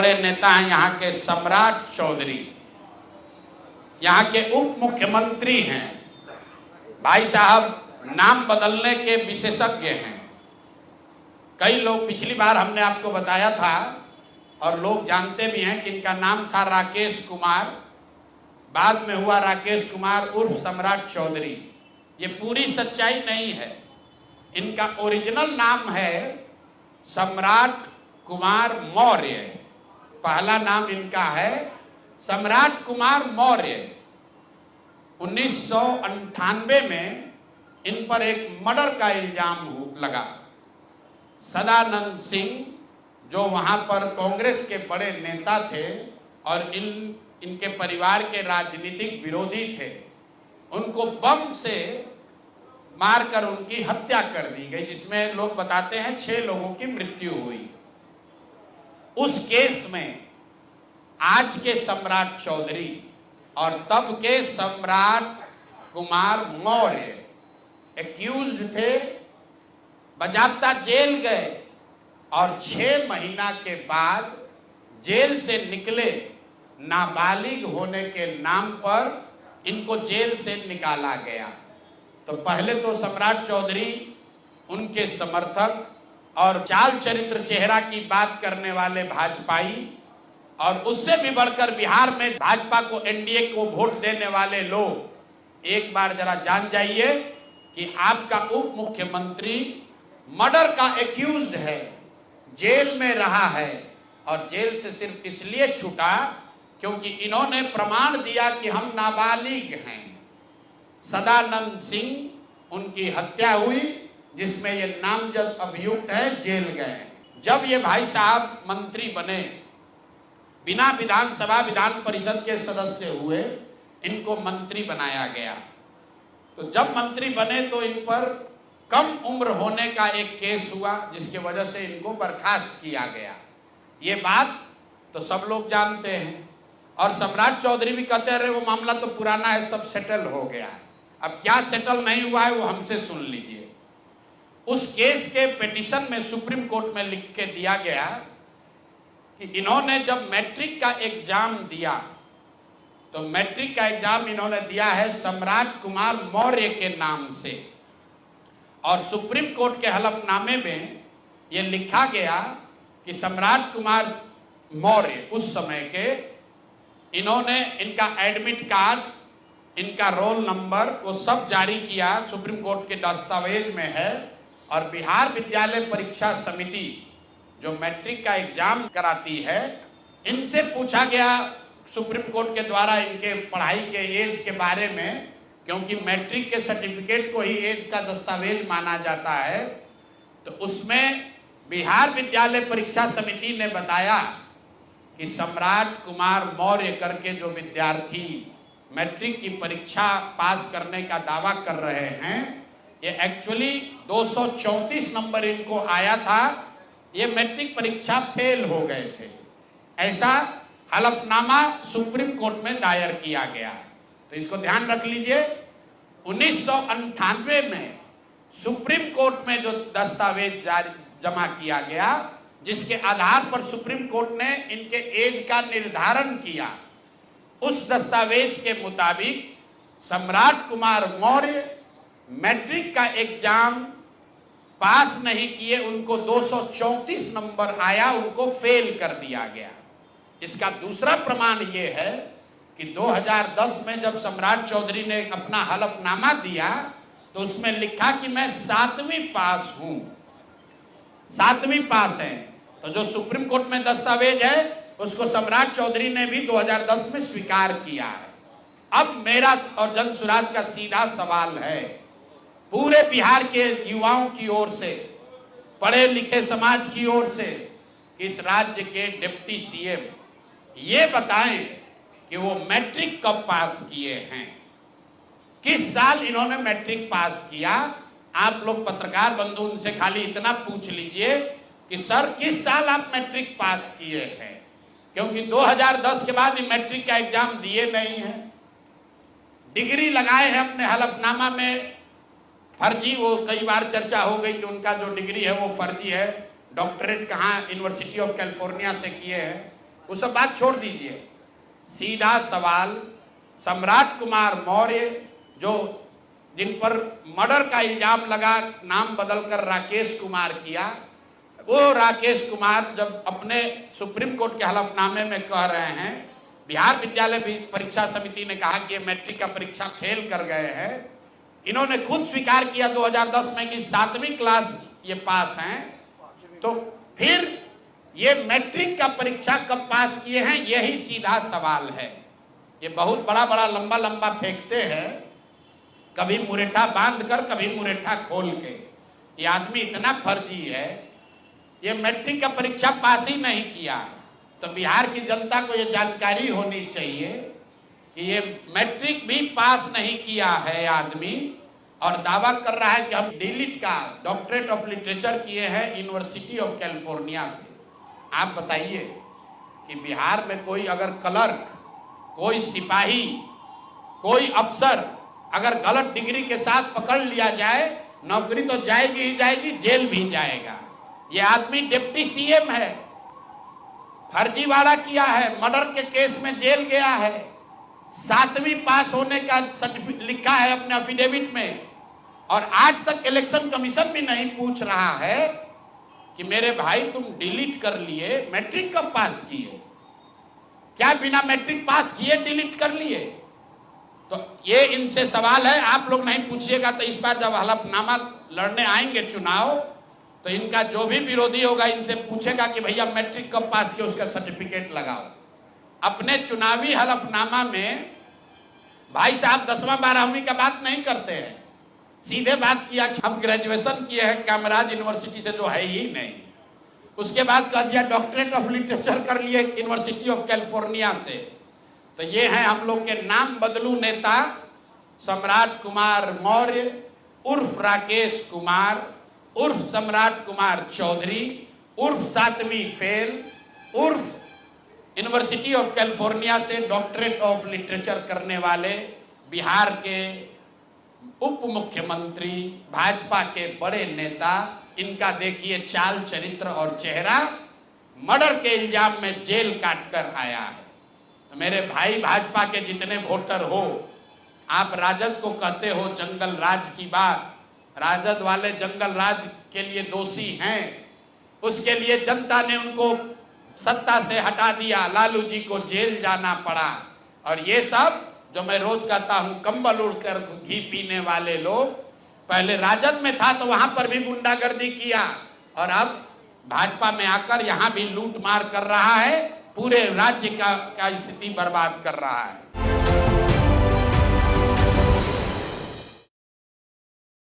बड़े नेता हैं यहाँ के सम्राट चौधरी, यहाँ के उप मुख्यमंत्री हैं। भाई साहब नाम बदलने के विशेषज्ञ हैं। कई लोग, पिछली बार हमने आपको बताया था और लोग जानते भी हैं कि इनका नाम था राकेश कुमार, बाद में हुआ राकेश कुमार उर्फ सम्राट चौधरी। ये पूरी सच्चाई नहीं है। इनका ओरिजिनल नाम है सम्राट कुमार मौर्य। पहला नाम इनका है सम्राट कुमार मौर्य। 1998 में इन पर एक मर्डर का इल्जाम लगा। सदानंद सिंह जो वहां पर कांग्रेस के बड़े नेता थे और इनके परिवार के राजनीतिक विरोधी थे, उनको बम से मारकर उनकी हत्या कर दी गई, जिसमें लोग बताते हैं 6 लोगों की मृत्यु हुई। उस केस में आज के सम्राट चौधरी और तब के सम्राट कुमार मौर्य एक्यूज्ड थे, बजाबता जेल गए और 6 महीना के बाद जेल से निकले नाबालिग होने के नाम पर इनको जेल से निकाला गया। तो पहले तो सम्राट चौधरी, उनके समर्थक और चाल चरित्र चेहरा की बात करने वाले भाजपाई, और उससे भी बढ़कर बिहार में भाजपा को, एनडीए को वोट देने वाले लोग, एक बार जरा जान जाइए कि आपका उप मुख्यमंत्री मर्डर का एक्यूज्ड है, जेल में रहा है और जेल से सिर्फ इसलिए छूटा क्योंकि इन्होंने प्रमाण दिया कि हम नाबालिग हैं। सदानंद सिंह, उनकी हत्या हुई, जिसमें ये नामजद अभियुक्त है, जेल गए। जब ये भाई साहब मंत्री बने, बिना विधानसभा विधान परिषद के सदस्य हुए, इनको मंत्री बनाया गया। तो जब मंत्री बने तो इन पर कम उम्र होने का एक केस हुआ, जिसकी वजह से इनको बर्खास्त किया गया। ये बात तो सब लोग जानते हैं। और सम्राट चौधरी भी कहते रहे वो मामला तो पुराना है, सब सेटल हो गया है। अब क्या सेटल नहीं हुआ है वो हमसे सुन लीजिए। उस केस के पिटीशन में सुप्रीम कोर्ट में लिख के दिया गया कि इन्होंने जब मैट्रिक का एग्जाम दिया, तो मैट्रिक का एग्जाम इन्होंने दिया है सम्राट कुमार मौर्य के नाम से, और सुप्रीम कोर्ट के हलफनामे में यह लिखा गया कि सम्राट कुमार मौर्य उस समय के, इन्होंने इनका एडमिट कार्ड, इनका रोल नंबर, वो सब जारी किया, सुप्रीम कोर्ट के दस्तावेज में है। और बिहार विद्यालय परीक्षा समिति जो मैट्रिक का एग्जाम कराती है, इनसे पूछा गया सुप्रीम कोर्ट के द्वारा इनके पढ़ाई के एज के बारे में, क्योंकि मैट्रिक के सर्टिफिकेट को ही एज का दस्तावेज माना जाता है। तो उसमें बिहार विद्यालय परीक्षा समिति ने बताया कि सम्राट कुमार मौर्य करके जो विद्यार्थी मैट्रिक की परीक्षा पास करने का दावा कर रहे हैं, ये एक्चुअली 234 नंबर इनको आया था, ये मैट्रिक परीक्षा फेल हो गए थे। ऐसा हलफनामा सुप्रीम कोर्ट में दायर किया गया। तो इसको ध्यान रख लीजिए। 1998 में सुप्रीम कोर्ट में जो दस्तावेज जमा किया गया, जिसके आधार पर सुप्रीम कोर्ट ने इनके एज का निर्धारण किया, उस दस्तावेज के मुताबिक सम्राट कुमार मौर्य मैट्रिक का एग्जाम पास नहीं किए, उनको 234 नंबर आया, उनको फेल कर दिया गया। इसका दूसरा प्रमाण यह है कि 2010 में जब सम्राट चौधरी ने अपना हलफनामा दिया, तो उसमें लिखा कि मैं 7वीं पास हूं, 7वीं पास है। तो जो सुप्रीम कोर्ट में दस्तावेज है, उसको सम्राट चौधरी ने भी 2010 में स्वीकार किया है। अब मेरा और जन सुराज का सीधा सवाल है पूरे बिहार के युवाओं की ओर से, पढ़े लिखे समाज की ओर से, कि इस राज्य के डिप्टी सीएम ये बताएं कि वो मैट्रिक कब पास किए हैं, किस साल इन्होंने मैट्रिक पास किया। आप लोग पत्रकार बंधु उनसे खाली इतना पूछ लीजिए कि सर किस साल आप मैट्रिक पास किए हैं, क्योंकि 2010 के बाद मैट्रिक का एग्जाम दिए नहीं है। डिग्री लगाए हैं अपने हलफनामा में, फर्जी, वो कई बार चर्चा हो गई कि उनका जो डिग्री है वो फर्जी है। डॉक्टरेट कहाँ यूनिवर्सिटी ऑफ कैलिफोर्निया से किए हैं, वो सब बात छोड़ दीजिए, सीधा सवाल, सम्राट कुमार मौर्य जो जिन पर मर्डर का इल्जाम लगा, नाम बदलकर राकेश कुमार किया, वो राकेश कुमार जब अपने सुप्रीम कोर्ट के हलफनामे में कह रहे हैं, बिहार विद्यालय परीक्षा समिति ने कहा कि ये मैट्रिक का परीक्षा फेल कर गए हैं, इन्होंने खुद स्वीकार किया 2010 में कि 7वीं क्लास ये पास हैं, तो फिर ये मैट्रिक का परीक्षा कब पास किए हैं, यही सीधा सवाल है। ये बहुत बड़ा बड़ा लंबा लंबा फेंकते हैं, कभी मुरेठा बांध कर कभी मुरेठा खोल के। ये आदमी इतना फर्जी है, ये मैट्रिक का परीक्षा पास ही नहीं किया। तो बिहार की जनता को ये जानकारी होनी चाहिए कि ये मैट्रिक भी पास नहीं किया है आदमी, और दावा कर रहा है कि हम डीलिट का डॉक्टरेट ऑफ लिटरेचर किए हैं यूनिवर्सिटी ऑफ कैलिफोर्निया से। आप बताइए कि बिहार में कोई अगर क्लर्क, कोई सिपाही, कोई अफसर अगर गलत डिग्री के साथ पकड़ लिया जाए, नौकरी तो जाएगी ही जाएगी, जेल भी जाएगा। ये आदमी डिप्टी सीएम है, फर्जीवाड़ा किया है, मर्डर के केस में जेल गया है, 7वीं पास होने का सर्टिफिकेट लिखा है अपने एफिडेविट में, और आज तक इलेक्शन कमीशन भी नहीं पूछ रहा है कि मेरे भाई तुम डिलीट कर लिए, मैट्रिक कब पास किए? क्या बिना मैट्रिक पास किए डिलीट कर लिए? तो ये इनसे सवाल है, आप लोग नहीं पूछिएगा तो इस बार जब हलफनामा लड़ने आएंगे चुनाव, तो इनका जो भी विरोधी होगा इनसे पूछेगा कि भैया मैट्रिक कब पास किया, उसका सर्टिफिकेट लगाओ। अपने चुनावी हलफनामा में भाई साहब 10वां 12वीं का बात नहीं करते हैं, सीधे बात किया कि हम ग्रेजुएशन किए हैं कामराज यूनिवर्सिटी से, जो है ही नहीं। उसके बाद कह दिया डॉक्टरेट ऑफ लिटरेचर कर लिए यूनिवर्सिटी ऑफ कैलिफोर्निया से। तो ये है हम लोग के नाम बदलू नेता सम्राट कुमार मौर्य उर्फ राकेश कुमार उर्फ सम्राट कुमार चौधरी उर्फ 7वीं फेल उर्फ यूनिवर्सिटी ऑफ कैलिफोर्निया से डॉक्टरेट ऑफ लिटरेचर करने वाले बिहार के उप मुख्यमंत्री, भाजपा के बड़े नेता। इनका देखिए चाल चरित्र और चेहरा, मर्डर के इल्जाम में जेल काट कर आया है। तो मेरे भाई भाजपा के जितने वोटर हो, आप राजद को कहते हो जंगल राज की बात, राजद वाले जंगल राज के लिए दोषी हैं, उसके लिए जनता ने उनको सत्ता से हटा दिया, लालू जी को जेल जाना पड़ा। और ये सब जो मैं रोज कहता हूं, कंबल उड़कर घी पीने वाले लोग, पहले राजद में था तो वहां पर भी गुंडागर्दी किया, और अब भाजपा में आकर यहां भी लूट मार कर रहा है, पूरे राज्य का स्थिति बर्बाद कर रहा है।